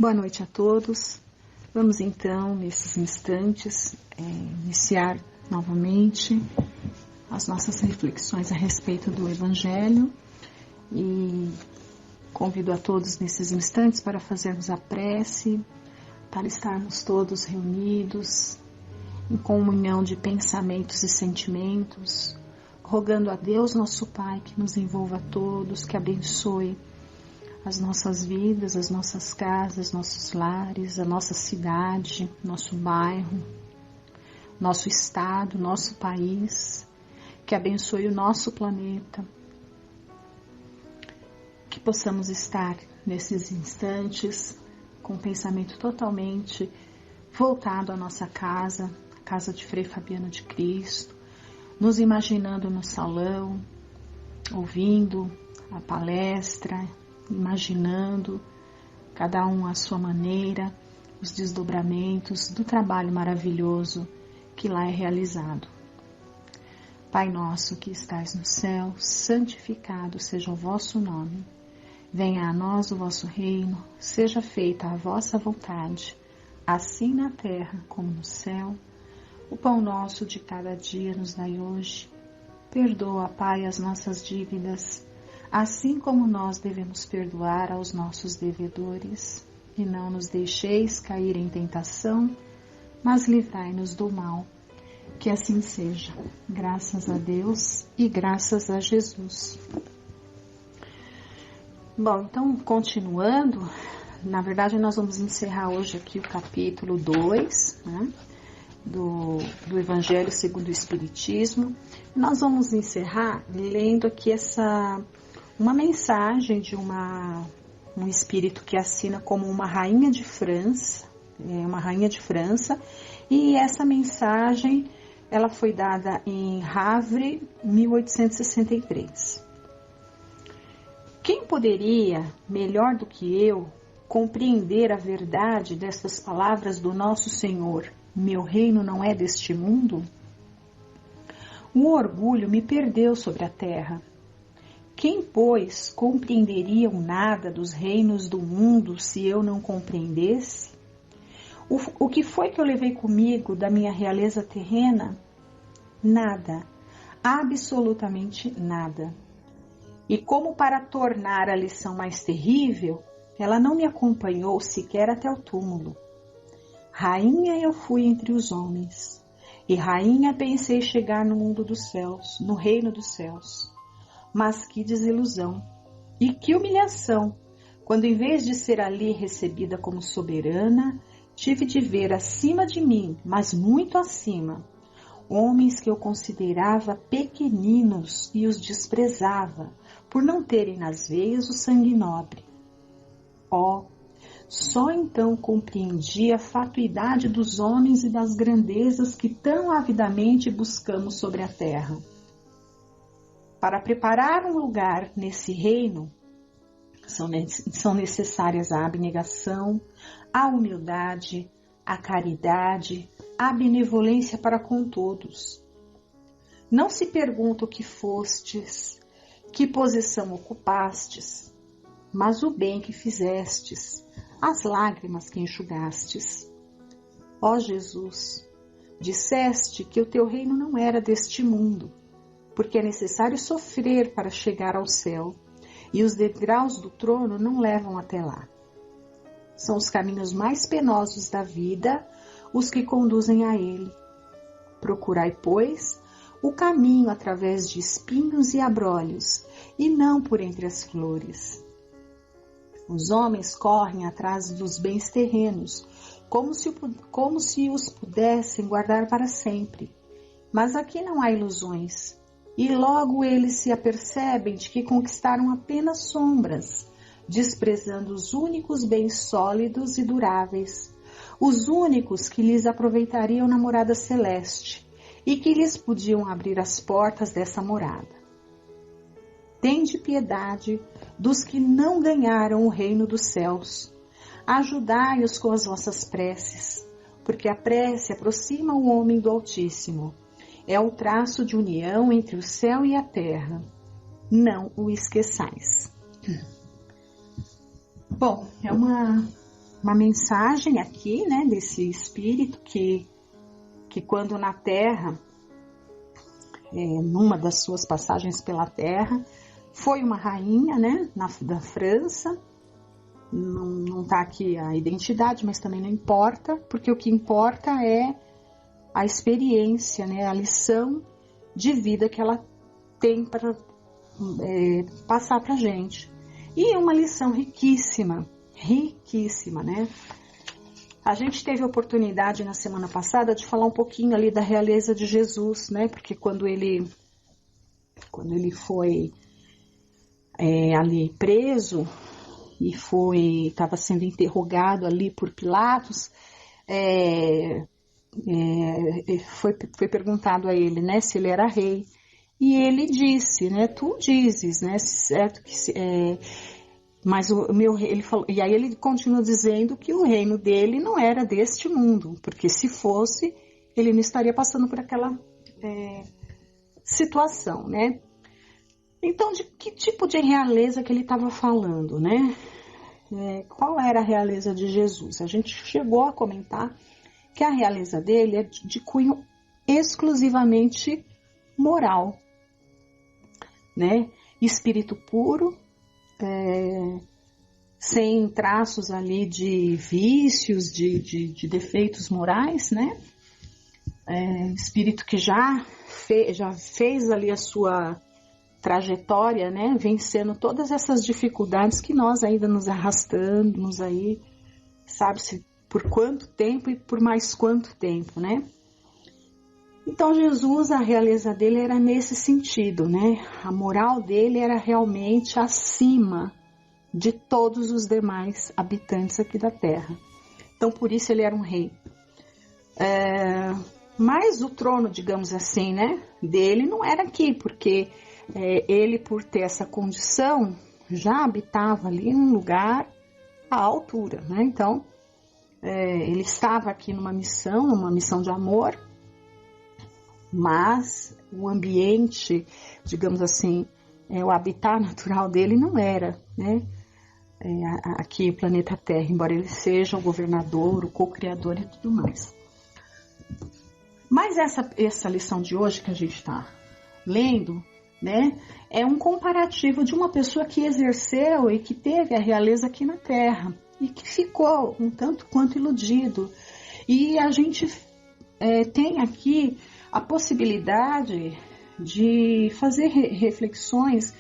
Boa noite a todos. Vamos então, nesses instantes, iniciar novamente as nossas reflexões a respeito do Evangelho e convido a todos nesses instantes para fazermos a prece, para estarmos todos reunidos em comunhão de pensamentos e sentimentos, rogando a Deus, nosso Pai, que nos envolva a todos, que abençoe as nossas vidas, as nossas casas, nossos lares, a nossa cidade, nosso bairro, nosso estado, nosso país, que abençoe o nosso planeta, que possamos estar nesses instantes com o pensamento totalmente voltado à nossa casa, a casa de Frei Fabiano de Cristo, nos imaginando no salão, ouvindo a palestra, imaginando, cada um à sua maneira, os desdobramentos do trabalho maravilhoso que lá é realizado. Pai nosso que estais no céu, santificado seja o vosso nome. Venha a nós o vosso reino, seja feita a vossa vontade, assim na terra como no céu. O pão nosso de cada dia nos dai hoje. Perdoa, Pai, as nossas dívidas, assim como nós devemos perdoar aos nossos devedores, e não nos deixeis cair em tentação, mas livrai-nos do mal. Que assim seja, graças a Deus e graças a Jesus. Bom, então, continuando, na verdade nós vamos encerrar hoje aqui o capítulo 2, né, do Evangelho segundo o Espiritismo. Nós vamos encerrar lendo aqui uma mensagem de um espírito que assina como uma rainha de França, e essa mensagem ela foi dada em Havre, 1863. Quem poderia, melhor do que eu, compreender a verdade dessas palavras do nosso Senhor? Meu reino não é deste mundo? O orgulho me perdeu sobre a terra. Quem, pois, compreenderia o nada dos reinos do mundo se eu não compreendesse? O que foi que eu levei comigo da minha realeza terrena? Nada, absolutamente nada. E como para tornar a lição mais terrível, ela não me acompanhou sequer até o túmulo. Rainha eu fui entre os homens, e rainha pensei chegar no mundo dos céus, no reino dos céus. Mas que desilusão e que humilhação, quando em vez de ser ali recebida como soberana, tive de ver acima de mim, mas muito acima, homens que eu considerava pequeninos e os desprezava, por não terem nas veias o sangue nobre. Oh, só então compreendi a fatuidade dos homens e das grandezas que tão avidamente buscamos sobre a terra. Para preparar um lugar nesse reino, são necessárias a abnegação, a humildade, a caridade, a benevolência para com todos. Não se pergunta o que fostes, que posição ocupastes, mas o bem que fizestes, as lágrimas que enxugastes. Ó Jesus, disseste que o teu reino não era deste mundo, porque é necessário sofrer para chegar ao céu, e os degraus do trono não levam até lá. São os caminhos mais penosos da vida os que conduzem a ele. Procurai, pois, o caminho através de espinhos e abrolhos, e não por entre as flores. Os homens correm atrás dos bens terrenos, como se os pudessem guardar para sempre. Mas aqui não há ilusões, e logo eles se apercebem de que conquistaram apenas sombras, desprezando os únicos bens sólidos e duráveis, os únicos que lhes aproveitariam na morada celeste e que lhes podiam abrir as portas dessa morada. Tende piedade dos que não ganharam o reino dos céus. Ajudai-os com as vossas preces, porque a prece aproxima o homem do Altíssimo. É o traço de união entre o céu e a terra. Não o esqueçais. Bom, é uma uma mensagem aqui, né, desse espírito que quando na Terra, numa das suas passagens pela Terra, foi uma rainha, né, da França. Não está aqui a identidade, mas também não importa, porque o que importa é a experiência, né, a lição de vida que ela tem para passar para a gente. E é uma lição riquíssima, né? A gente teve a oportunidade na semana passada de falar um pouquinho ali da realeza de Jesus, né? Porque quando ele foi ali preso e estava sendo interrogado ali por Pilatos, foi perguntado a ele, né, se ele era rei. E ele disse, né, tu dizes, né, certo que mas o meu rei, ele falou, e aí ele continua dizendo que o reino dele não era deste mundo, porque se fosse, ele não estaria passando por aquela situação, né? Então, de que tipo de realeza que ele estava falando, né? Qual era a realeza de Jesus? A gente chegou a comentar que a realeza dele é de cunho exclusivamente moral, né? Espírito puro, sem traços ali de vícios, de defeitos morais, né? Espírito que já fez ali a sua trajetória, né? Vencendo todas essas dificuldades que nós ainda nos arrastamos aí, sabe-se por quanto tempo e por mais quanto tempo, né? Então Jesus, a realeza dele era nesse sentido, né? A moral dele era realmente acima de todos os demais habitantes aqui da Terra. Então por isso ele era um rei. Mas o trono, digamos assim, né? Dele não era aqui, porque ele, por ter essa condição, já habitava ali em um lugar à altura, né? Então ele estava aqui numa missão de amor, mas o ambiente, digamos assim, o habitat natural dele não era, né? Aqui o planeta Terra, embora ele seja o governador, o co-criador e tudo mais. Mas essa lição de hoje que a gente está lendo, né, é um comparativo de uma pessoa que exerceu e que teve a realeza aqui na Terra e que ficou um tanto quanto iludido. E a gente tem aqui a possibilidade de fazer reflexões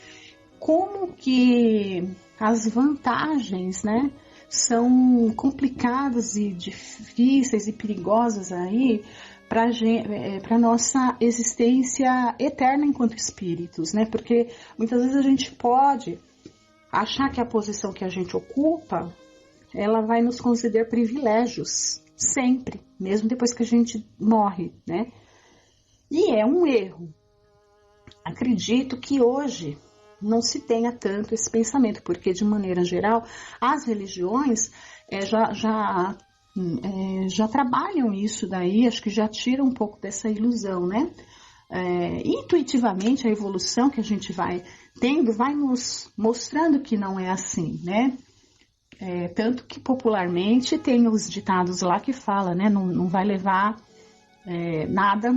como que as vantagens, né, são complicadas e difíceis e perigosas aí para nossa existência eterna enquanto espíritos, né? Porque muitas vezes a gente pode achar que a posição que a gente ocupa, ela vai nos conceder privilégios sempre, mesmo depois que a gente morre, né? E é um erro. Acredito que hoje não se tenha tanto esse pensamento, porque de maneira geral as religiões já trabalham isso daí, acho que já tiram um pouco dessa ilusão, né? Intuitivamente a evolução que a gente vai tendo vai nos mostrando que não é assim, né? Tanto que popularmente tem os ditados lá que fala, né? Não vai levar nada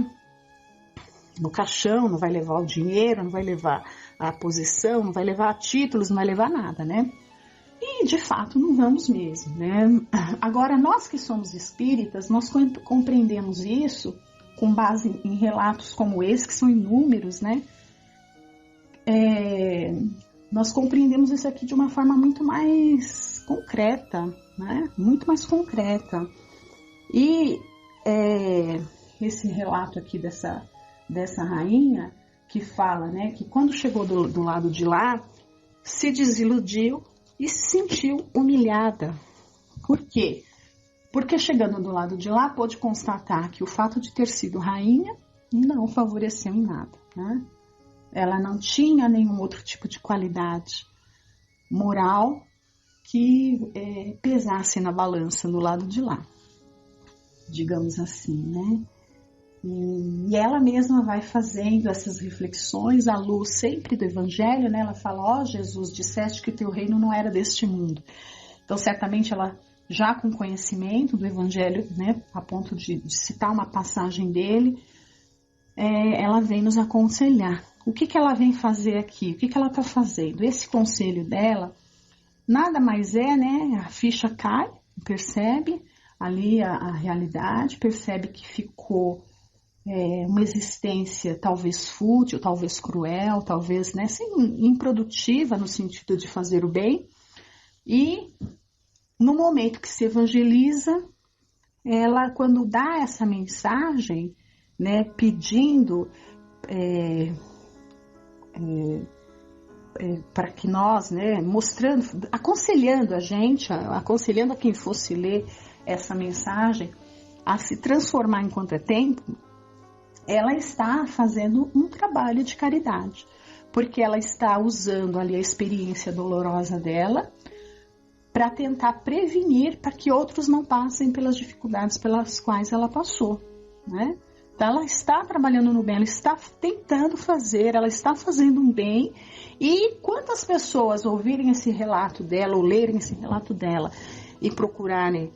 no caixão, não vai levar o dinheiro, não vai levar a posição, não vai levar títulos, não vai levar nada, né? E de fato não vamos mesmo, né? Agora, nós que somos espíritas, nós compreendemos isso com base em relatos como esse, que são inúmeros, né? Nós compreendemos isso aqui de uma forma muito mais concreta, né? Muito mais concreta. E esse relato aqui dessa rainha que fala, né, que quando chegou do lado de lá, se desiludiu e se sentiu humilhada. Por quê? Porque chegando do lado de lá, pôde constatar que o fato de ter sido rainha não favoreceu em nada, né? Ela não tinha nenhum outro tipo de qualidade moral que pesasse na balança do lado de lá, digamos assim, né? E ela mesma vai fazendo essas reflexões à luz sempre do Evangelho, né? Ela fala, Jesus, disseste que o teu reino não era deste mundo. Então, certamente ela já com conhecimento do Evangelho, né, a ponto de citar uma passagem dele, ela vem nos aconselhar. O que ela vem fazer aqui? O que ela está fazendo? Esse conselho dela nada mais é, né? A ficha cai, percebe ali a realidade, percebe que ficou uma existência talvez fútil, talvez cruel, talvez, né, improdutiva no sentido de fazer o bem. E no momento que se evangeliza, ela, quando dá essa mensagem, né, pedindo para que nós, né, mostrando, aconselhando a gente, aconselhando a quem fosse ler essa mensagem a se transformar enquanto é tempo, ela está fazendo um trabalho de caridade, porque ela está usando ali a experiência dolorosa dela para tentar prevenir para que outros não passem pelas dificuldades pelas quais ela passou, né? Então ela está trabalhando no bem, ela está tentando fazer, ela está fazendo um bem, e quantas pessoas ouvirem esse relato dela, ou lerem esse relato dela e procurarem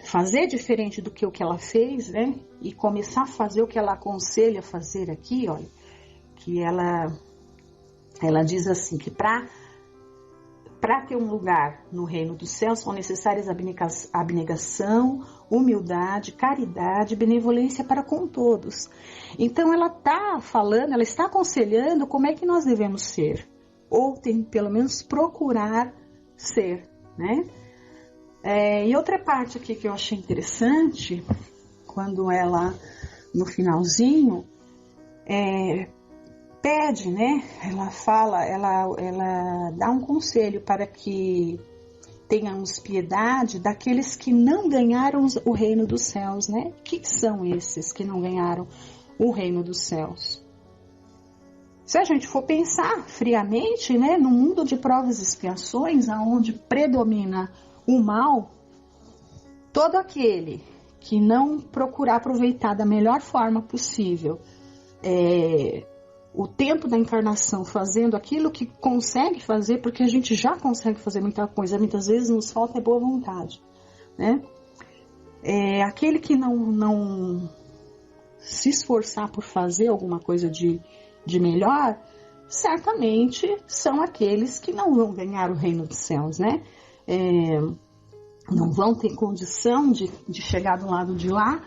fazer diferente do que o que ela fez, né? E começar a fazer o que ela aconselha fazer aqui, olha, que ela diz assim, que para ter um lugar no reino dos céus são necessárias abnegação, humildade, caridade, benevolência para com todos. Então ela está falando, ela está aconselhando como é que nós devemos ser, ou tem pelo menos procurar ser, né? E outra parte aqui que eu achei interessante, quando ela, no finalzinho, pede, né? Ela fala, ela dá um conselho para que tenhamos piedade daqueles que não ganharam o reino dos céus, né? Que são esses que não ganharam o reino dos céus? Se a gente for pensar friamente, né? No mundo de provas e expiações, onde predomina o mal, todo aquele que não procurar aproveitar da melhor forma possível o tempo da encarnação fazendo aquilo que consegue fazer, porque a gente já consegue fazer muita coisa, muitas vezes nos falta boa vontade, né? Aquele que não se esforçar por fazer alguma coisa de melhor, certamente são aqueles que não vão ganhar o reino dos céus, né? Não vão ter condição de chegar do lado de lá,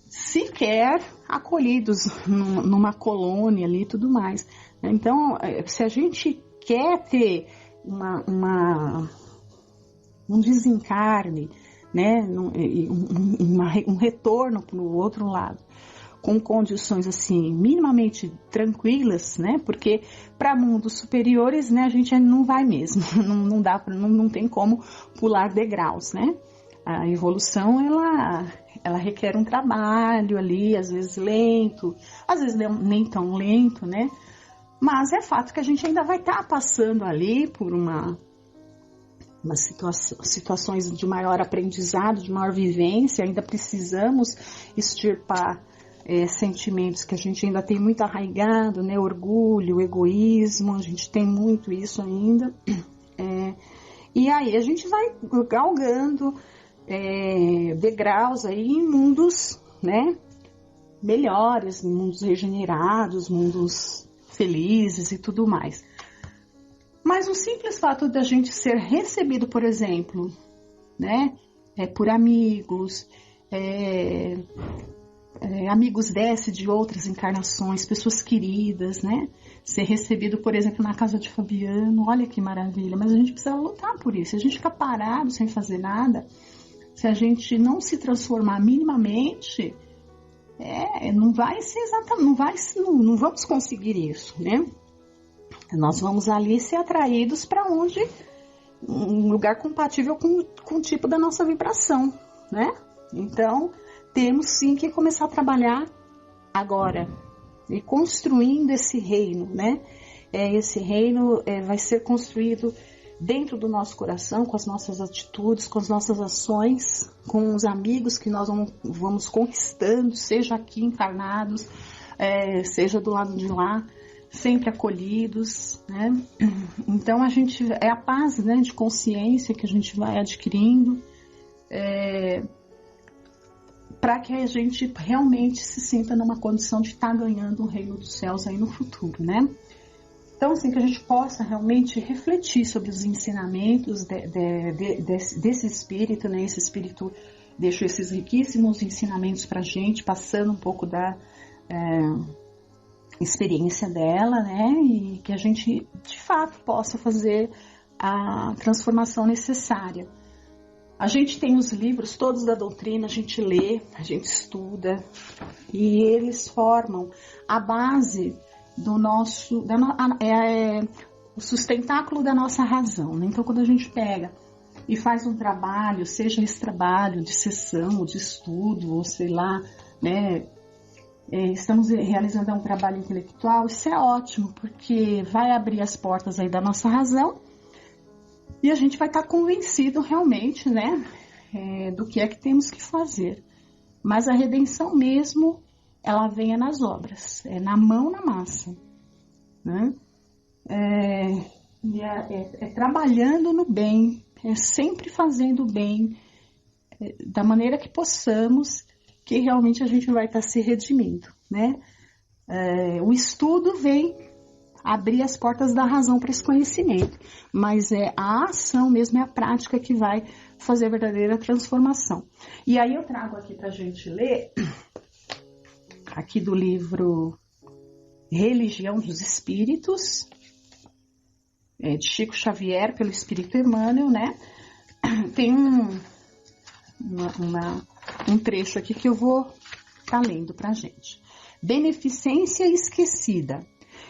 sequer acolhidos numa colônia ali e tudo mais. Então, se a gente quer ter um desencarne, né, um retorno para o outro lado, com condições assim minimamente tranquilas, né? Porque para mundos superiores, né, a gente não vai mesmo, não tem como pular degraus, né? A evolução ela requer um trabalho ali, às vezes lento, às vezes nem tão lento, né? Mas é fato que a gente ainda vai estar passando ali por situações de maior aprendizado, de maior vivência, ainda precisamos extirpar sentimentos que a gente ainda tem muito arraigado, né? Orgulho, egoísmo, a gente tem muito isso ainda. E aí a gente vai galgando degraus aí em mundos, né? Melhores, mundos regenerados, mundos felizes e tudo mais. Mas o simples fato da gente ser recebido, por exemplo, né? Por amigos, amigos de outras encarnações, pessoas queridas, né? Ser recebido, por exemplo, na casa de Fabiano, olha que maravilha, mas a gente precisa lutar por isso. Se a gente ficar parado sem fazer nada, se a gente não se transformar minimamente, não vai ser exatamente, não vamos conseguir isso, né? Nós vamos ali ser atraídos para um lugar compatível com o tipo da nossa vibração, né? Então, temos sim que começar a trabalhar agora e construindo esse reino, né? Esse reino vai ser construído dentro do nosso coração, com as nossas atitudes, com as nossas ações, com os amigos que nós vamos conquistando, seja aqui encarnados, seja do lado de lá, sempre acolhidos, né? Então é a paz, né, de consciência que a gente vai adquirindo, para que a gente realmente se sinta numa condição de estar ganhando o reino dos céus aí no futuro, né? Então, assim, que a gente possa realmente refletir sobre os ensinamentos desse espírito, né? Esse espírito deixou esses riquíssimos ensinamentos para a gente, passando um pouco da experiência dela, né? E que a gente, de fato, possa fazer a transformação necessária. A gente tem os livros todos da doutrina, a gente lê, a gente estuda, e eles formam a base do nosso, o sustentáculo da nossa razão, né? Então, quando a gente pega e faz um trabalho, seja esse trabalho de sessão, de estudo, ou sei lá, né? Estamos realizando um trabalho intelectual, isso é ótimo, porque vai abrir as portas aí da nossa razão e a gente vai estar convencido realmente, né? Do que é que temos que fazer. Mas a redenção mesmo, ela vem nas obras, na mão, na massa, né? Trabalhando no bem, sempre fazendo o bem, da maneira que possamos, que realmente a gente vai estar se redimindo, né? O estudo vem abrir as portas da razão para esse conhecimento, mas é a ação mesmo, é a prática que vai fazer a verdadeira transformação. E aí eu trago aqui para a gente ler, aqui do livro Religião dos Espíritos, de Chico Xavier, pelo Espírito Emmanuel, né? Tem um trecho aqui que eu vou estar lendo para a gente. Beneficência esquecida.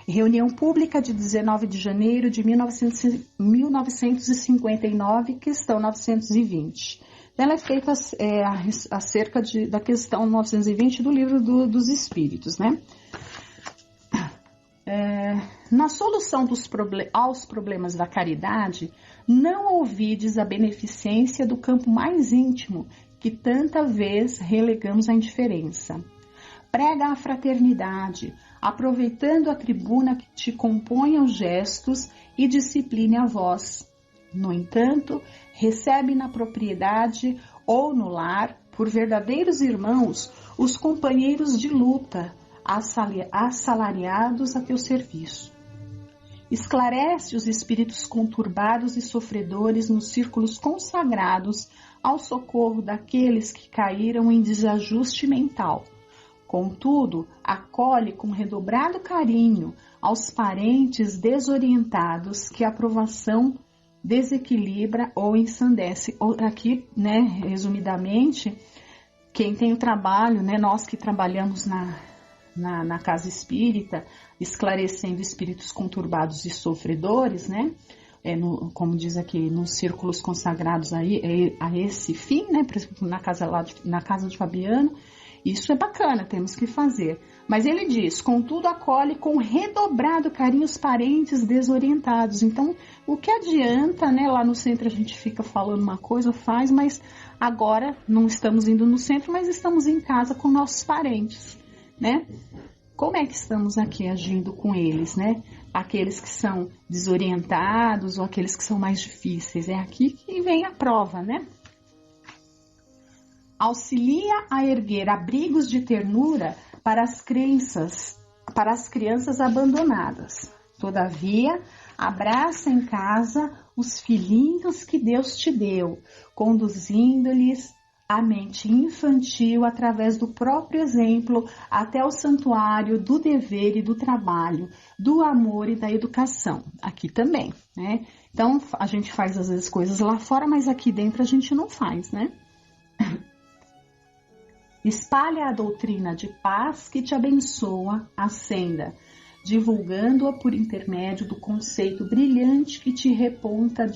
Reunião pública de 19 de janeiro de 1959, questão 920. Ela é feita acerca da questão 920 do livro dos Espíritos, né? Na solução aos problemas da caridade, não ouvides a beneficência do campo mais íntimo, que tanta vez relegamos à indiferença. Prega a fraternidade, aproveitando a tribuna que te compõe aos gestos e discipline a voz. No entanto, recebe na propriedade ou no lar, por verdadeiros irmãos, os companheiros de luta, assalariados a teu serviço. Esclarece os espíritos conturbados e sofredores nos círculos consagrados ao socorro daqueles que caíram em desajuste mental. Contudo, acolhe com redobrado carinho aos parentes desorientados que a provação desequilibra ou ensandece. Aqui, né, resumidamente, quem tem o trabalho, né, nós que trabalhamos na casa espírita, esclarecendo espíritos conturbados e sofredores, né? Como diz aqui, nos círculos consagrados a esse fim, né? Por exemplo, na casa de Fabiano, isso é bacana, temos que fazer. Mas ele diz, contudo, acolhe com redobrado carinho os parentes desorientados. Então, o que adianta, né? Lá no centro a gente fica falando uma coisa, faz, mas agora não estamos indo no centro, mas estamos em casa com nossos parentes, né? Como é que estamos aqui agindo com eles, né? Aqueles que são desorientados ou aqueles que são mais difíceis. É aqui que vem a prova, né? Auxilia a erguer abrigos de ternura para as crianças abandonadas. Todavia, abraça em casa os filhinhos que Deus te deu, conduzindo-lhes a mente infantil através do próprio exemplo até o santuário do dever e do trabalho, do amor e da educação. Aqui também, né? Então, a gente faz às vezes coisas lá fora, mas aqui dentro a gente não faz, né? Espalha a doutrina de paz que te abençoa a senda, divulgando-a por intermédio do conceito brilhante que te reponta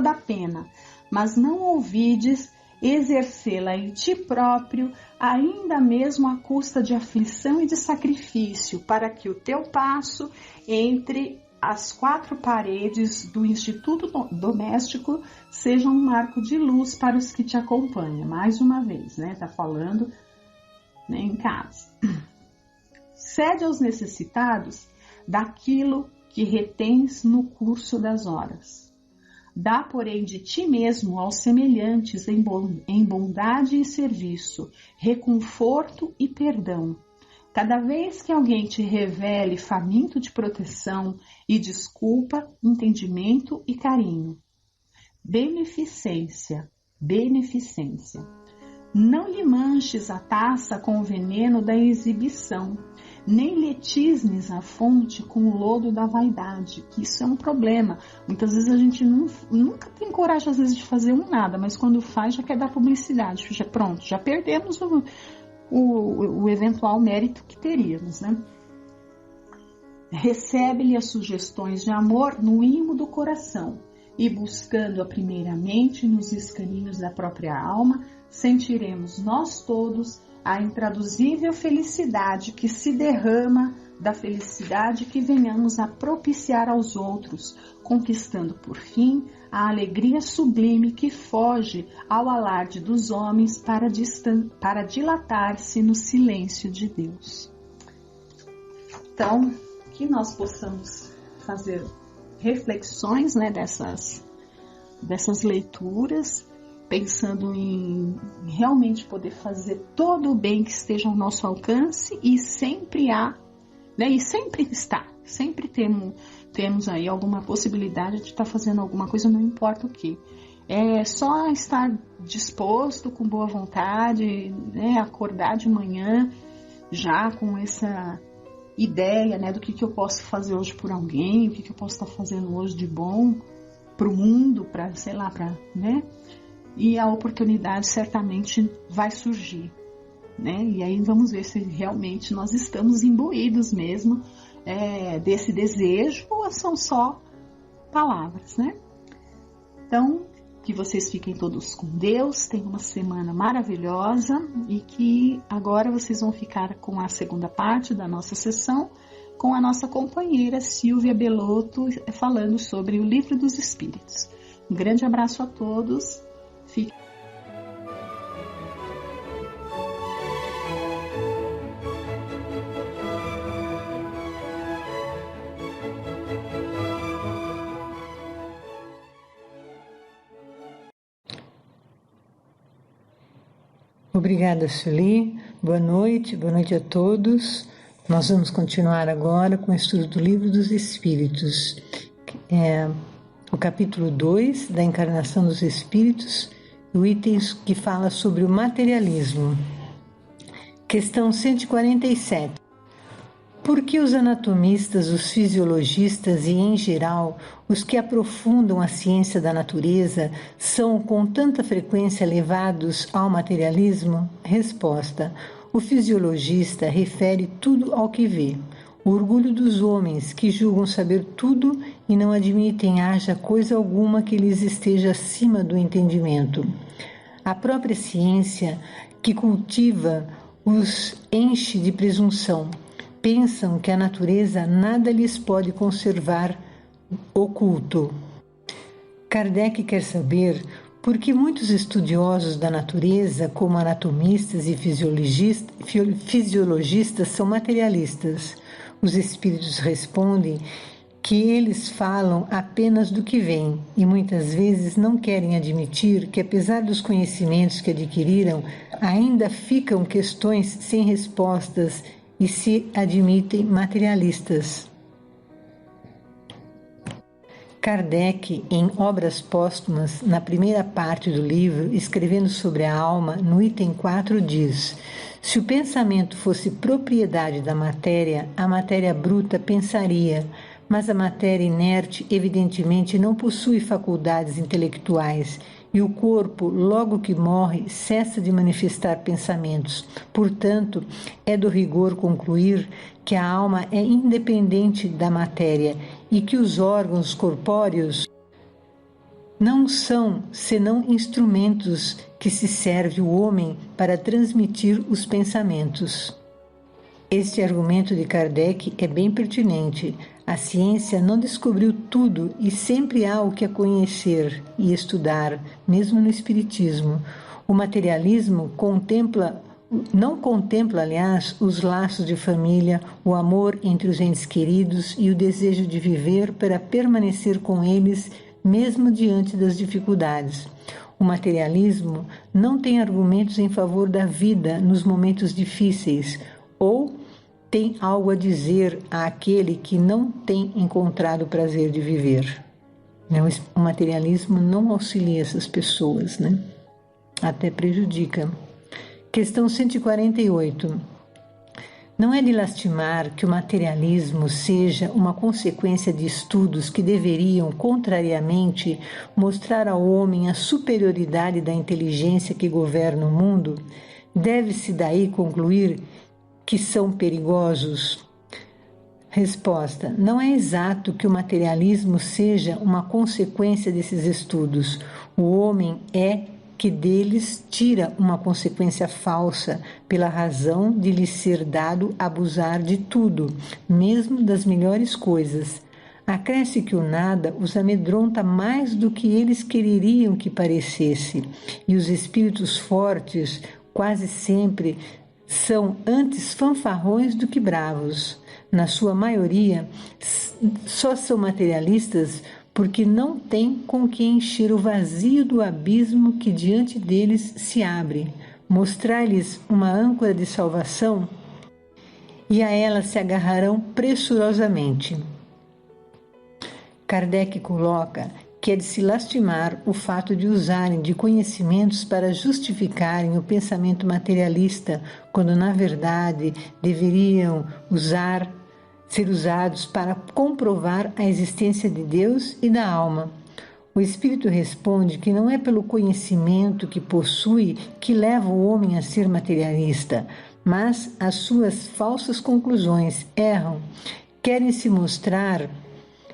da pena, mas não ouvides exercê-la em ti próprio, ainda mesmo à custa de aflição e de sacrifício, para que o teu passo entre as quatro paredes do Instituto Doméstico seja um marco de luz para os que te acompanham. Mais uma vez, né? Tá falando, né, em casa. Cede aos necessitados daquilo que retens no curso das horas. Dá, porém, de ti mesmo aos semelhantes em bondade e serviço, reconforto e perdão. Cada vez que alguém te revele faminto de proteção e desculpa, entendimento e carinho. Beneficência, beneficência. Não lhe manches a taça com o veneno da exibição, nem lhe tisnes a fonte com o lodo da vaidade, que isso é um problema. Muitas vezes a gente nunca tem coragem, às vezes, de fazer nada, mas quando faz já quer dar publicidade. Pronto, já perdemos o eventual mérito que teríamos, né? Recebe-lhe as sugestões de amor no imo do coração e, buscando-a primeiramente nos escaninhos da própria alma, sentiremos nós todos a intraduzível felicidade que se derrama da felicidade que venhamos a propiciar aos outros, conquistando por fim a alegria sublime que foge ao alarde dos homens para dilatar-se no silêncio de Deus. Então, que nós possamos fazer reflexões, né, dessas leituras, pensando em realmente poder fazer todo o bem que esteja ao nosso alcance, e sempre há, né, e sempre está, sempre temos aí alguma possibilidade de estar fazendo alguma coisa, não importa o que. É só estar disposto, com boa vontade, né, acordar de manhã já com essa ideia, né, do que eu posso fazer hoje por alguém, o que eu posso estar fazendo hoje de bom para o mundo, para, sei lá, para, né? E a oportunidade certamente vai surgir, né? E aí vamos ver se realmente nós estamos imbuídos mesmo desse desejo, ou são só palavras, né? Então, que vocês fiquem todos com Deus, tenham uma semana maravilhosa, e que agora vocês vão ficar com a segunda parte da nossa sessão com a nossa companheira Silvia Belotto, falando sobre o Livro dos Espíritos. Um grande abraço a todos. Fiquem. Obrigada, Sueli. Boa noite a todos. Nós vamos continuar agora com o estudo do Livro dos Espíritos. O capítulo 2 da Encarnação dos Espíritos, o item que fala sobre o materialismo. Questão 147. Por que os anatomistas, os fisiologistas e, em geral, os que aprofundam a ciência da natureza são com tanta frequência levados ao materialismo? Resposta: o fisiologista refere tudo ao que vê. O orgulho dos homens que julgam saber tudo e não admitem haja coisa alguma que lhes esteja acima do entendimento. A própria ciência que cultiva os enche de presunção. Pensam que a natureza nada lhes pode conservar oculto. Kardec quer saber por que muitos estudiosos da natureza, como anatomistas e fisiologistas, são materialistas. Os espíritos respondem que eles falam apenas do que veem e muitas vezes não querem admitir que, apesar dos conhecimentos que adquiriram, ainda ficam questões sem respostas e se admitem materialistas. Kardec, em Obras Póstumas, na primeira parte do livro, escrevendo sobre a alma, no item 4, diz: se o pensamento fosse propriedade da matéria, a matéria bruta pensaria, mas a matéria inerte evidentemente não possui faculdades intelectuais, e o corpo, logo que morre, cessa de manifestar pensamentos. Portanto, é do rigor concluir que a alma é independente da matéria e que os órgãos corpóreos não são senão instrumentos que se serve o homem para transmitir os pensamentos. Este argumento de Kardec é bem pertinente. A ciência não descobriu tudo e sempre há o que a conhecer e estudar, mesmo no espiritismo. O materialismo contempla não contempla, aliás, os laços de família, o amor entre os entes queridos e o desejo de viver para permanecer com eles, mesmo diante das dificuldades. O materialismo não tem argumentos em favor da vida nos momentos difíceis, ou tem algo a dizer àquele que não tem encontrado o prazer de viver. O materialismo não auxilia essas pessoas, até prejudica. Questão 148. Não é de lastimar que o materialismo seja uma consequência de estudos que deveriam, contrariamente, mostrar ao homem a superioridade da inteligência que governa o mundo? Deve-se daí concluir que são perigosos? Resposta: não é exato que o materialismo seja uma consequência desses estudos. O homem é que deles tira uma consequência falsa, pela razão de lhe ser dado abusar de tudo, mesmo das melhores coisas. Acresce que o nada os amedronta mais do que eles quereriam que parecesse, e os espíritos fortes quase sempre são antes fanfarrões do que bravos. Na sua maioria, só são materialistas porque não têm com que encher o vazio do abismo que diante deles se abre, mostrar-lhes uma âncora de salvação, e a ela se agarrarão pressurosamente. Kardec coloca que é de se lastimar o fato de usarem de conhecimentos para justificarem o pensamento materialista, quando na verdade deveriam ser usados para comprovar a existência de Deus e da alma. O Espírito responde que não é pelo conhecimento que possui que leva o homem a ser materialista, mas as suas falsas conclusões erram. Querem se mostrar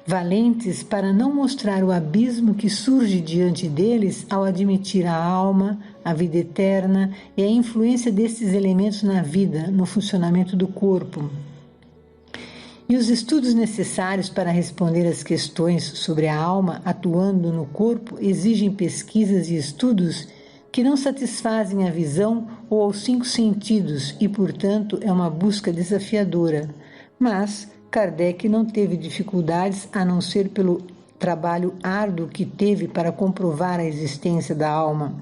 valentes para não mostrar o abismo que surge diante deles ao admitir a alma, a vida eterna e a influência destes elementos na vida, no funcionamento do corpo. E os estudos necessários para responder às questões sobre a alma atuando no corpo exigem pesquisas e estudos que não satisfazem a visão ou aos 5 sentidos e, portanto, é uma busca desafiadora. Mas Kardec não teve dificuldades a não ser pelo trabalho árduo que teve para comprovar a existência da alma.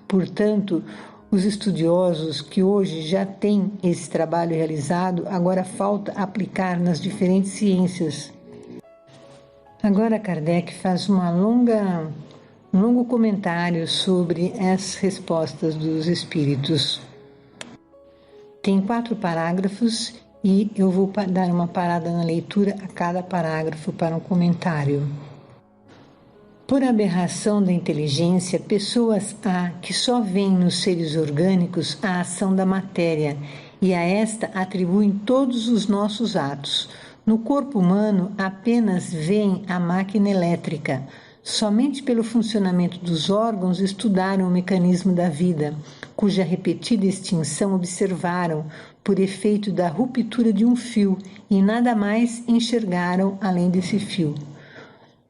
Portanto, os estudiosos que hoje já têm esse trabalho realizado, agora falta aplicar nas diferentes ciências. Agora Kardec faz um longo comentário sobre as respostas dos espíritos. Tem 4 parágrafos e eu vou dar uma parada na leitura a cada parágrafo para um comentário. Por aberração da inteligência, pessoas há que só veem nos seres orgânicos a ação da matéria e a esta atribuem todos os nossos atos. No corpo humano apenas veem a máquina elétrica. Somente pelo funcionamento dos órgãos estudaram o mecanismo da vida, cuja repetida extinção observaram por efeito da ruptura de um fio e nada mais enxergaram além desse fio.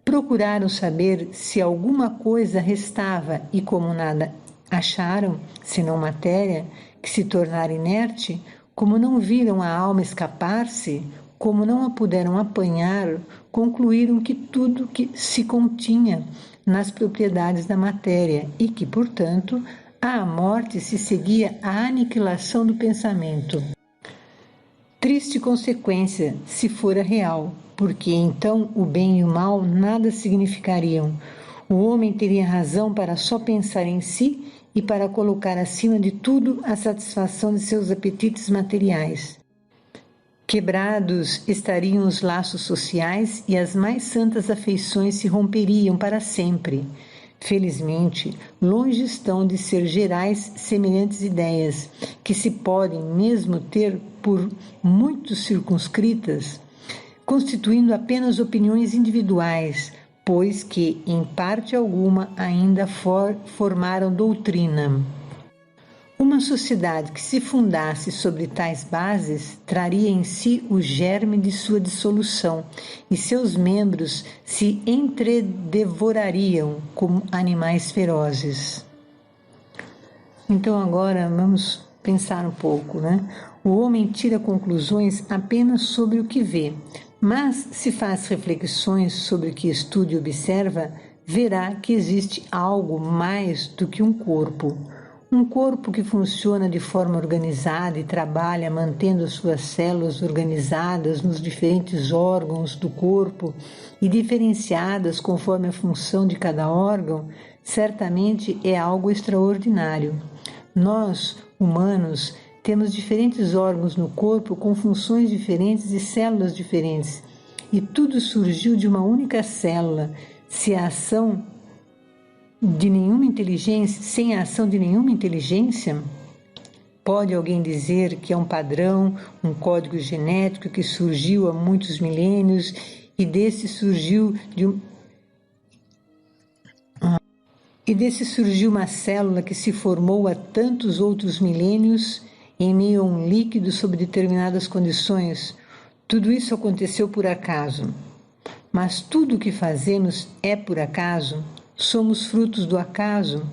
Procuraram saber se alguma coisa restava e, como nada acharam, senão matéria, que se tornara inerte, como não viram a alma escapar-se, como não a puderam apanhar, concluíram que tudo que se continha nas propriedades da matéria e que, portanto, à morte se seguia a aniquilação do pensamento. Triste consequência, se fora real, porque então o bem e o mal nada significariam. O homem teria razão para só pensar em si e para colocar acima de tudo a satisfação de seus apetites materiais. Quebrados estariam os laços sociais e as mais santas afeições se romperiam para sempre. Felizmente, longe estão de ser gerais semelhantes ideias, que se podem mesmo ter por muito circunscritas, constituindo apenas opiniões individuais, pois que, em parte alguma, ainda formaram doutrina. Uma sociedade que se fundasse sobre tais bases traria em si o germe de sua dissolução e seus membros se entredevorariam como animais ferozes. Então agora vamos pensar um pouco, né? O homem tira conclusões apenas sobre o que vê, mas se faz reflexões sobre o que estuda e observa, verá que existe algo mais do que um corpo. Um corpo que funciona de forma organizada e trabalha mantendo as suas células organizadas nos diferentes órgãos do corpo e diferenciadas conforme a função de cada órgão, certamente é algo extraordinário. Nós, humanos, temos diferentes órgãos no corpo com funções diferentes e células diferentes. E tudo surgiu de uma única célula. Sem a ação de nenhuma inteligência, pode alguém dizer que é um padrão, um código genético que surgiu há muitos milênios e desse surgiu uma célula que se formou há tantos outros milênios em meio a um líquido sob determinadas condições? Tudo isso aconteceu por acaso. Mas tudo o que fazemos é por acaso? Somos frutos do acaso?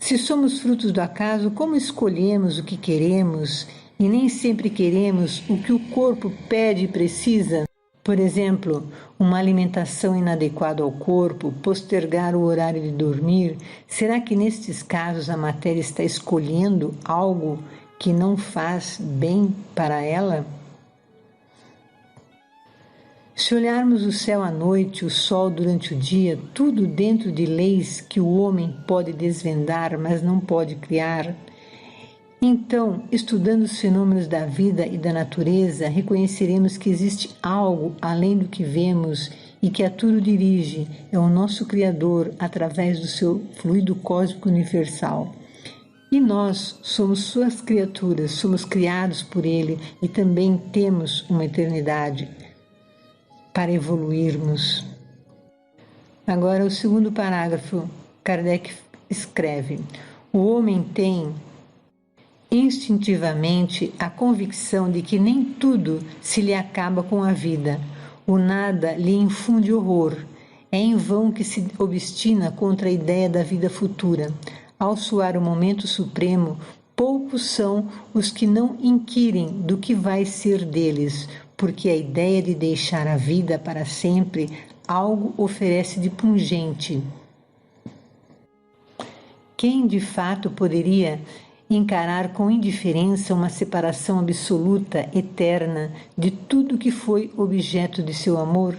Se somos frutos do acaso, como escolhemos o que queremos e nem sempre queremos o que o corpo pede e precisa? Por exemplo, uma alimentação inadequada ao corpo, postergar o horário de dormir. Será que nestes casos a matéria está escolhendo algo que não faz bem para ela? Se olharmos o céu à noite, o sol durante o dia, tudo dentro de leis que o homem pode desvendar, mas não pode criar, então, estudando os fenômenos da vida e da natureza, reconheceremos que existe algo além do que vemos e que a tudo dirige, é o nosso Criador através do seu fluido cósmico universal. E nós somos suas criaturas, somos criados por Ele e também temos uma eternidade para evoluirmos. Agora, o segundo parágrafo, Kardec escreve: o homem tem instintivamente a convicção de que nem tudo se lhe acaba com a vida. O nada lhe infunde horror. É em vão que se obstina contra a ideia da vida futura. Ao soar o momento supremo, poucos são os que não inquirem do que vai ser deles, porque a ideia de deixar a vida para sempre algo oferece de pungente. Quem de fato poderia encarar com indiferença uma separação absoluta, eterna, de tudo que foi objeto de seu amor?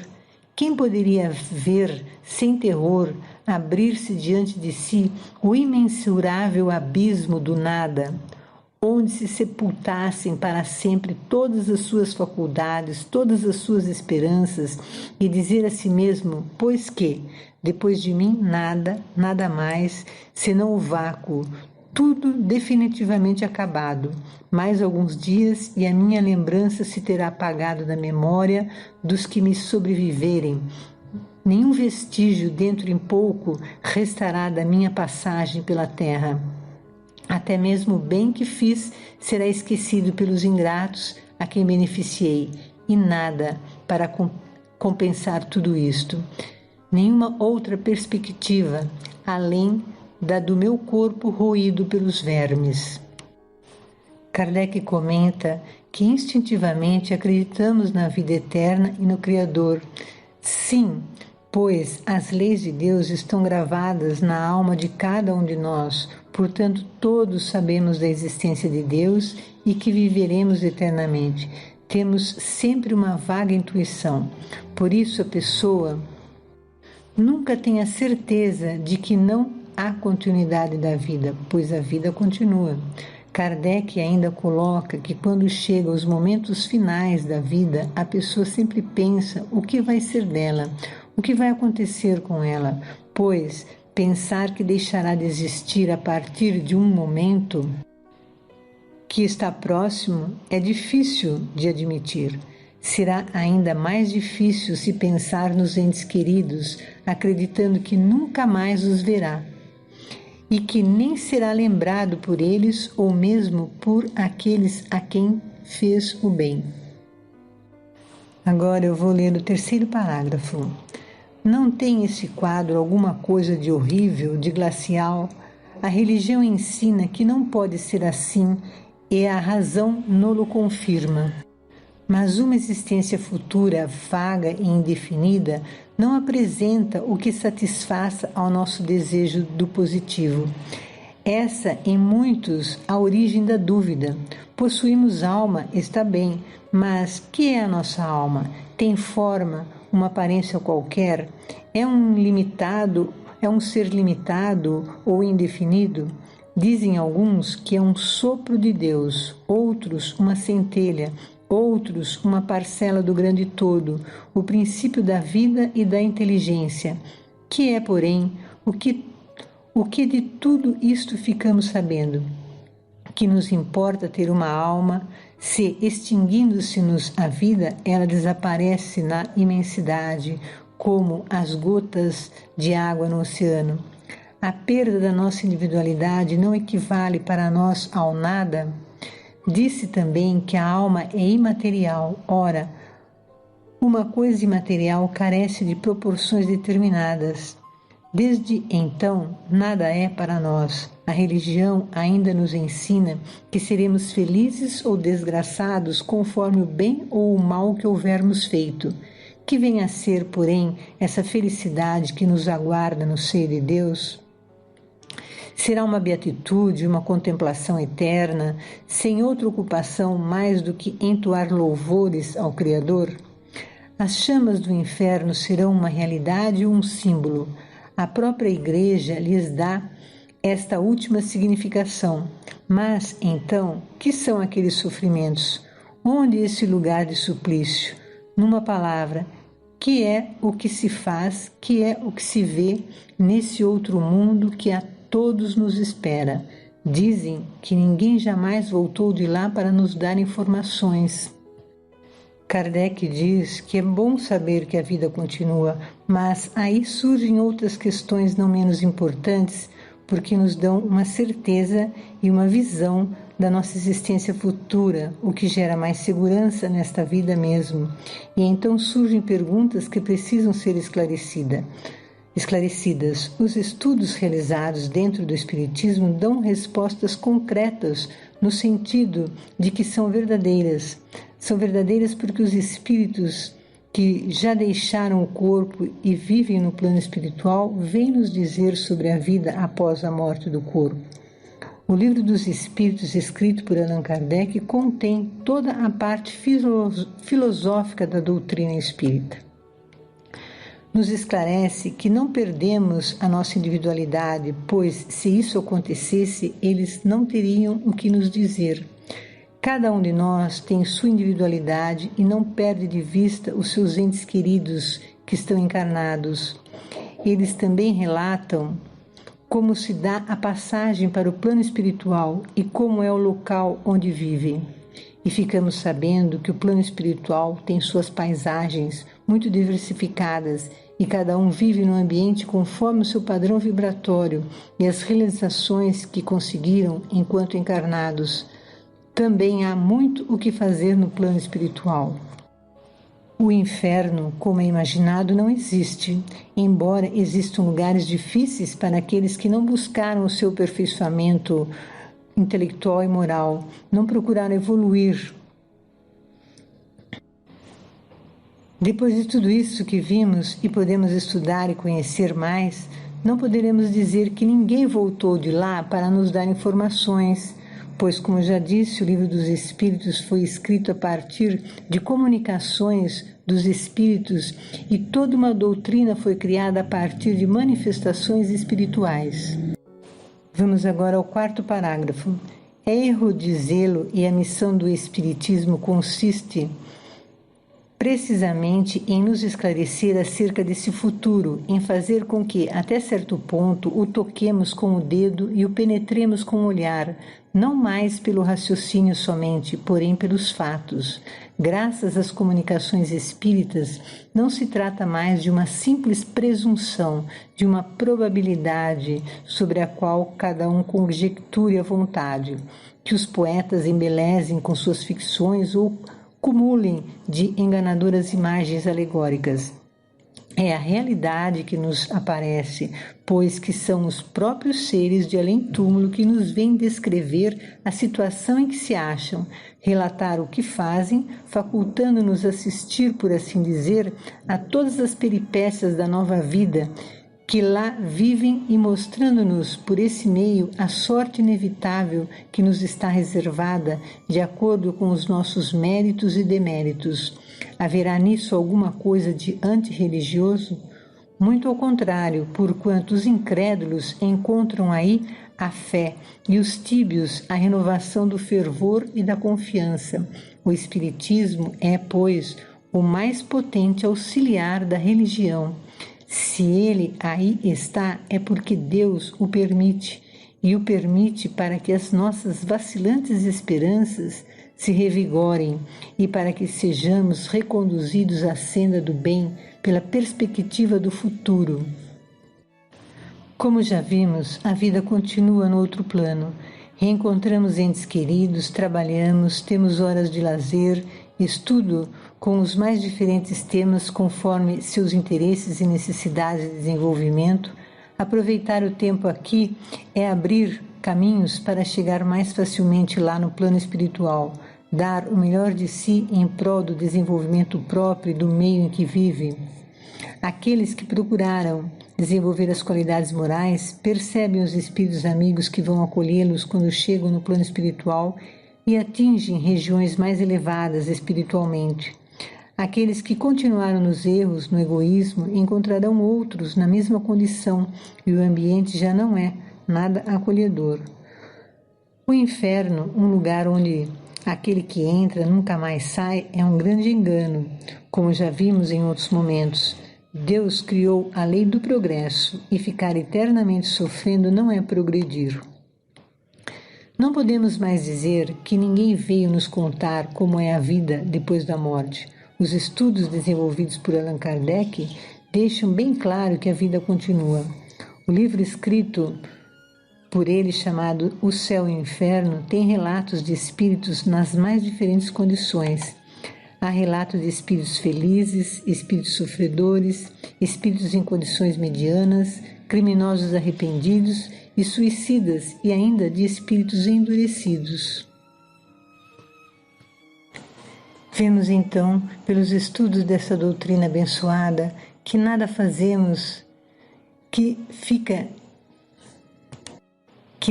Quem poderia ver, sem terror, abrir-se diante de si o imensurável abismo do nada, onde se sepultassem para sempre todas as suas faculdades, todas as suas esperanças, e dizer a si mesmo: pois que, depois de mim, nada mais, senão o vácuo, tudo definitivamente acabado. Mais alguns dias e a minha lembrança se terá apagado da memória dos que me sobreviverem. Nenhum vestígio dentro em pouco restará da minha passagem pela terra. Até mesmo o bem que fiz será esquecido pelos ingratos a quem beneficiei, e nada para compensar tudo isto. Nenhuma outra perspectiva, além da do meu corpo roído pelos vermes. Kardec comenta que instintivamente acreditamos na vida eterna e no Criador. Sim, pois as leis de Deus estão gravadas na alma de cada um de nós, portanto todos sabemos da existência de Deus e que viveremos eternamente. Temos sempre uma vaga intuição. Por isso a pessoa nunca tem a certeza de que não há continuidade da vida, pois a vida continua. Kardec ainda coloca que quando chega os momentos finais da vida, a pessoa sempre pensa o que vai ser dela, o que vai acontecer com ela, pois pensar que deixará de existir a partir de um momento que está próximo é difícil de admitir. Será ainda mais difícil se pensar nos entes queridos, acreditando que nunca mais os verá e que nem será lembrado por eles ou mesmo por aqueles a quem fez o bem. Agora eu vou ler o terceiro parágrafo. Não tem esse quadro alguma coisa de horrível, de glacial? A religião ensina que não pode ser assim e a razão nolo confirma. Mas uma existência futura, vaga e indefinida, não apresenta o que satisfaça ao nosso desejo do positivo. Essa, em muitos, a origem da dúvida. Possuímos alma, está bem, mas que é a nossa alma? Tem forma, uma aparência qualquer? É um ser limitado ou indefinido? Dizem alguns que é um sopro de Deus, outros uma centelha, outros uma parcela do grande todo, o princípio da vida e da inteligência. Que é, porém, o que de tudo isto ficamos sabendo? Que nos importa ter uma alma, se, extinguindo-se-nos a vida, ela desaparece na imensidade, como as gotas de água no oceano. A perda da nossa individualidade não equivale para nós ao nada? Disse também que a alma é imaterial. Ora, uma coisa imaterial carece de proporções determinadas. Desde então, nada é para nós. A religião ainda nos ensina que seremos felizes ou desgraçados conforme o bem ou o mal que houvermos feito. Que vem a ser, porém, essa felicidade que nos aguarda no seio de Deus? Será uma beatitude, uma contemplação eterna, sem outra ocupação mais do que entoar louvores ao Criador? As chamas do inferno serão uma realidade ou um símbolo? A própria Igreja lhes dá esta última significação. Mas, então, que são aqueles sofrimentos? Onde esse lugar de suplício? Numa palavra, que é o que se faz, que é o que se vê nesse outro mundo que a todos nos espera. Dizem que ninguém jamais voltou de lá para nos dar informações. Kardec diz que é bom saber que a vida continua, mas aí surgem outras questões não menos importantes, porque nos dão uma certeza e uma visão da nossa existência futura, o que gera mais segurança nesta vida mesmo. E então surgem perguntas que precisam ser esclarecidas. Os estudos realizados dentro do Espiritismo dão respostas concretas no sentido de que são verdadeiras. São verdadeiras porque os espíritos que já deixaram o corpo e vivem no plano espiritual vêm nos dizer sobre a vida após a morte do corpo. O Livro dos Espíritos, escrito por Allan Kardec, contém toda a parte filosófica da doutrina espírita. Nos esclarece que não perdemos a nossa individualidade, pois, se isso acontecesse, eles não teriam o que nos dizer. Cada um de nós tem sua individualidade e não perde de vista os seus entes queridos que estão encarnados. Eles também relatam como se dá a passagem para o plano espiritual e como é o local onde vivem. E ficamos sabendo que o plano espiritual tem suas paisagens muito diversificadas e cada um vive num ambiente conforme o seu padrão vibratório e as realizações que conseguiram enquanto encarnados. Também há muito o que fazer no plano espiritual. O inferno, como é imaginado, não existe, embora existam lugares difíceis para aqueles que não buscaram o seu aperfeiçoamento intelectual e moral, não procuraram evoluir. Depois de tudo isso que vimos e podemos estudar e conhecer mais, não poderemos dizer que ninguém voltou de lá para nos dar informações, pois, como já disse, o Livro dos Espíritos foi escrito a partir de comunicações dos Espíritos e toda uma doutrina foi criada a partir de manifestações espirituais. Vamos agora ao 4º parágrafo. É erro dizê-lo e a missão do Espiritismo consiste precisamente em nos esclarecer acerca desse futuro, em fazer com que, até certo ponto, o toquemos com o dedo e o penetremos com o olhar, não mais pelo raciocínio somente, porém pelos fatos. Graças às comunicações espíritas, não se trata mais de uma simples presunção, de uma probabilidade sobre a qual cada um conjecture à vontade, que os poetas embelezem com suas ficções ou cumulem de enganadoras imagens alegóricas. É a realidade que nos aparece, pois que são os próprios seres de além-túmulo que nos vêm descrever a situação em que se acham, relatar o que fazem, facultando-nos assistir, por assim dizer, a todas as peripécias da nova vida que lá vivem e mostrando-nos por esse meio a sorte inevitável que nos está reservada de acordo com os nossos méritos e deméritos. Haverá nisso alguma coisa de antirreligioso? Muito ao contrário, porquanto os incrédulos encontram aí a fé e os tíbios a renovação do fervor e da confiança. O Espiritismo é, pois, o mais potente auxiliar da religião. Se ele aí está, é porque Deus o permite, e o permite para que as nossas vacilantes esperanças se revigorem e para que sejamos reconduzidos à senda do bem pela perspectiva do futuro. Como já vimos, a vida continua no outro plano. Reencontramos entes queridos, trabalhamos, temos horas de lazer, estudo com os mais diferentes temas conforme seus interesses e necessidades de desenvolvimento. Aproveitar o tempo aqui é abrir caminhos para chegar mais facilmente lá no plano espiritual, dar o melhor de si em prol do desenvolvimento próprio do meio em que vive. Aqueles que procuraram desenvolver as qualidades morais percebem os espíritos amigos que vão acolhê-los quando chegam no plano espiritual e atingem regiões mais elevadas espiritualmente. Aqueles que continuaram nos erros, no egoísmo, encontrarão outros na mesma condição e o ambiente já não é nada acolhedor. O inferno, um lugar onde aquele que entra nunca mais sai, é um grande engano, como já vimos em outros momentos. Deus criou a lei do progresso e ficar eternamente sofrendo não é progredir. Não podemos mais dizer que ninguém veio nos contar como é a vida depois da morte. Os estudos desenvolvidos por Allan Kardec deixam bem claro que a vida continua. O livro escrito por ele, chamado O Céu e o Inferno, tem relatos de espíritos nas mais diferentes condições. Há relatos de espíritos felizes, espíritos sofredores, espíritos em condições medianas, criminosos arrependidos e suicidas, e ainda de espíritos endurecidos. Vemos então, pelos estudos dessa doutrina abençoada, que nada fazemos que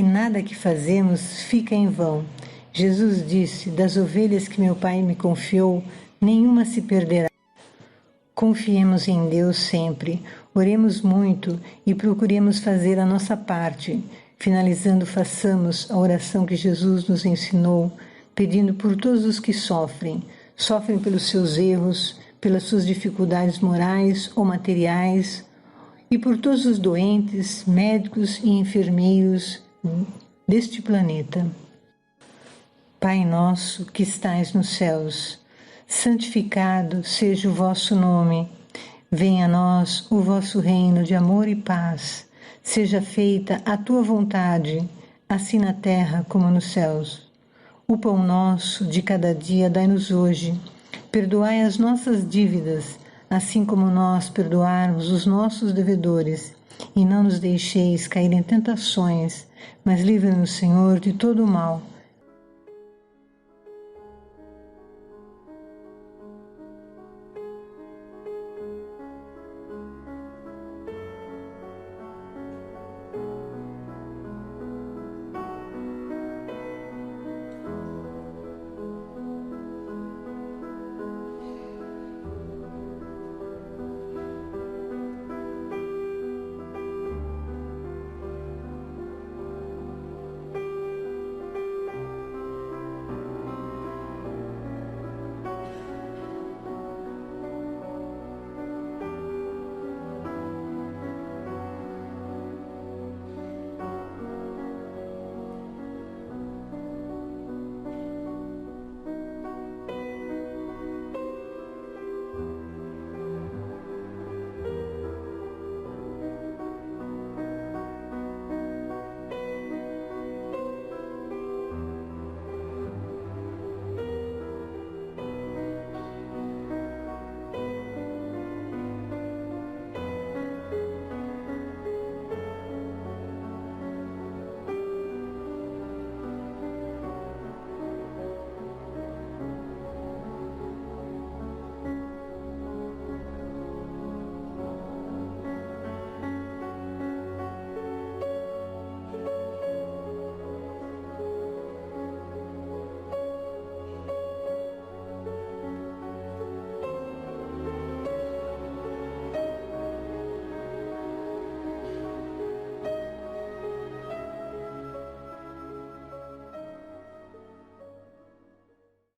nada que fazemos fica em vão. Jesus disse: das ovelhas que meu Pai me confiou, nenhuma se perderá. Confiemos em Deus sempre, oremos muito e procuremos fazer a nossa parte. Finalizando, façamos a oração que Jesus nos ensinou, pedindo por todos os que sofrem pelos seus erros, pelas suas dificuldades morais ou materiais, e por todos os doentes, médicos e enfermeiros deste planeta. Pai nosso que estais nos céus, santificado seja o vosso nome. Venha a nós o vosso reino de amor e paz. Seja feita a tua vontade, assim na terra como nos céus. O pão nosso de cada dia dai-nos hoje. Perdoai as nossas dívidas, assim como nós perdoarmos os nossos devedores. E não nos deixeis cair em tentações, mas livra-nos, Senhor, de todo o mal.